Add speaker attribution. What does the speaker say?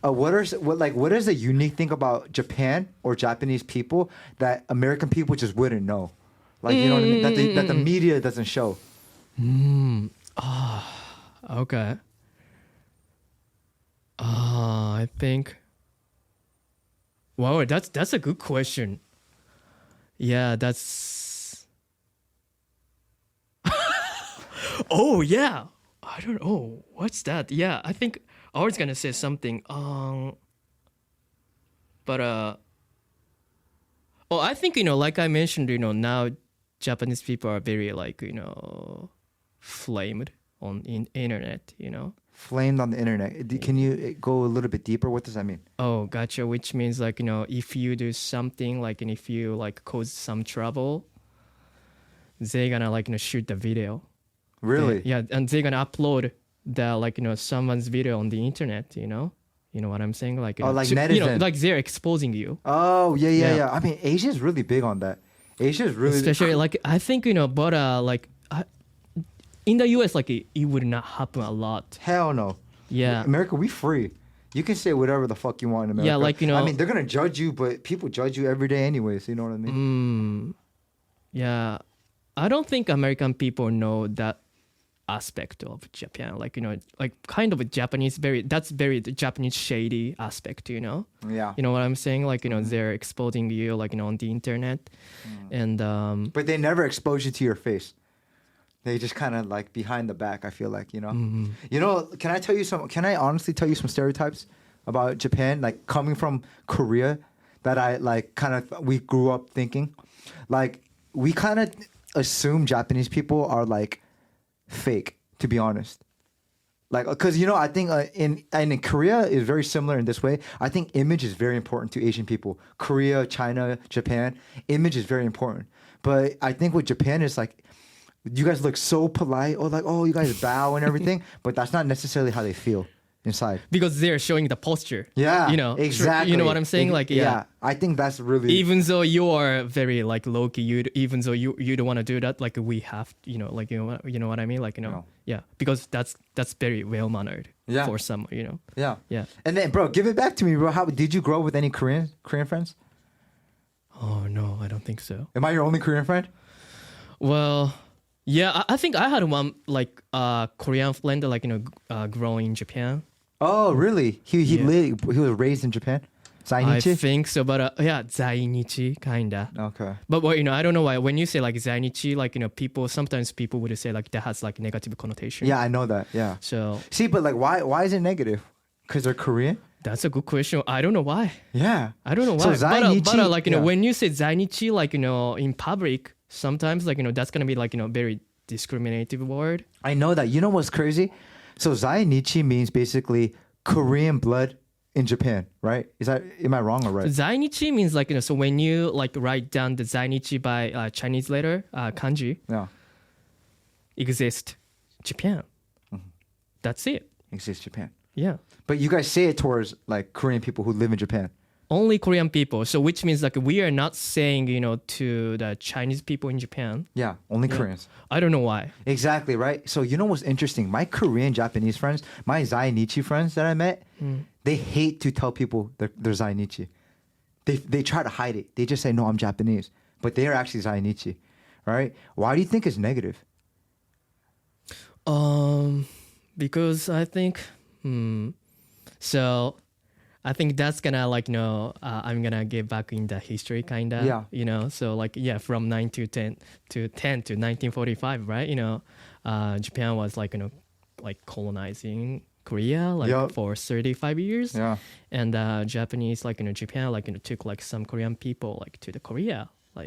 Speaker 1: What is the unique thing about Japan or Japanese people that American people just wouldn't know? Like you know what I mean? That the media doesn't show.
Speaker 2: Okay. I think. Wow, that's a good question. Yeah, that's. Oh yeah, I don't know what's that. Yeah, I think I was gonna say something. But oh, I think like I mentioned, now Japanese people are very like flamed on internet.
Speaker 1: Flamed on the internet. Can you go a little bit deeper? What does that mean?
Speaker 2: Oh, gotcha. Which means like if you do something like, and if you like cause some trouble, they're gonna like shoot the video.
Speaker 1: Really?
Speaker 2: Yeah, and they're gonna upload the like someone's video on the internet. You know what I'm saying? Like
Speaker 1: Oh, like
Speaker 2: to,
Speaker 1: netizen.
Speaker 2: like they're exposing you.
Speaker 1: Oh yeah.
Speaker 2: Yeah.
Speaker 1: I mean, Asia's really big on that. Asia's really
Speaker 2: Especially like I think but like in the US like it would not happen a lot.
Speaker 1: hell no.
Speaker 2: Yeah.
Speaker 1: America, we free. You can say whatever the fuck you want in America.
Speaker 2: Yeah, like,
Speaker 1: I mean, they're gonna judge you, but people judge you every day anyways. You know what I mean?
Speaker 2: Yeah, I don't think American people know that aspect of Japan. Like like kind of a Japanese that's very the Japanese shady aspect.
Speaker 1: Yeah.
Speaker 2: You know what I'm saying? Like they're exposing you like on the internet, and
Speaker 1: But they never expose you to your face. They just kind of like behind the back. I feel like You know, can I tell you some? Can I honestly tell you some stereotypes about Japan? Like coming from Korea, that I like kind of we grew up thinking, like we kind of assume Japanese people are like fake. To be honest, like because I think in Korea is very similar in this way. I think image is very important to Asian people. Korea, China, Japan, image is very important. But I think with Japan is like. You guys look so polite, or like, oh, you guys bow and everything, but that's not necessarily how they feel inside.
Speaker 2: because they're showing the posture.
Speaker 1: Yeah,
Speaker 2: You know.
Speaker 1: exactly.
Speaker 2: You know what I'm saying? Like yeah.
Speaker 1: I think that's really
Speaker 2: Even though you are very like low key, even though you don't want to do that, like we have, like you know what I mean, like
Speaker 1: No.
Speaker 2: yeah, because that's very well mannered.
Speaker 1: Yeah.
Speaker 2: For some,
Speaker 1: yeah.
Speaker 2: Yeah.
Speaker 1: And then, bro, give it back to me, bro. How did you grow up with any Korean friends?
Speaker 2: Oh no, I don't think so.
Speaker 1: Am I your only Korean friend?
Speaker 2: Well, yeah, I think I had one like Korean friend like growing in Japan.
Speaker 1: Oh, really? He was raised in Japan.
Speaker 2: I
Speaker 1: Zainichi?
Speaker 2: think so, but yeah, zainichi kinda.
Speaker 1: Okay.
Speaker 2: But well, I don't know why when you say like zainichi, like sometimes people would say like that has like negative connotation.
Speaker 1: Yeah, I know that. Yeah.
Speaker 2: So
Speaker 1: See, but like, why is it negative? Because they're Korean.
Speaker 2: that's a good question. I don't know why.
Speaker 1: Yeah.
Speaker 2: I don't know
Speaker 1: So
Speaker 2: why.
Speaker 1: zainichi,
Speaker 2: but like
Speaker 1: yeah.
Speaker 2: when you say zainichi, like in public, sometimes like that's gonna be like very discriminative word.
Speaker 1: I know that. You know what's crazy? So Zainichi means basically Korean blood in Japan, right? Am I wrong or right?
Speaker 2: Zainichi means like so when you like write down the zainichi by Chinese letter kanji,
Speaker 1: Yeah.
Speaker 2: exist Japan. That's it.
Speaker 1: Exists Japan.
Speaker 2: Yeah.
Speaker 1: But you guys say it towards like Korean people who live in Japan.
Speaker 2: Only Korean people. So which means like we are not saying, to the Chinese people in Japan.
Speaker 1: Yeah, only Koreans.
Speaker 2: I don't know why.
Speaker 1: Exactly, right? So you know what's interesting? My Korean Japanese friends, my Zainichi friends that I met, they hate to tell people they're Zainichi. They try to hide it. They just say, no, I'm Japanese. But they are actually Zainichi, right? Why do you think it's negative?
Speaker 2: Because I think, so I think that's gonna like I'm gonna get back in the history kinda.
Speaker 1: Yeah.
Speaker 2: So like from 1910 to 1945, right? Japan was like like colonizing Korea like
Speaker 1: Yup.
Speaker 2: for 35 years.
Speaker 1: Yeah.
Speaker 2: And Japanese like Japan like took like some Korean people like to the Korea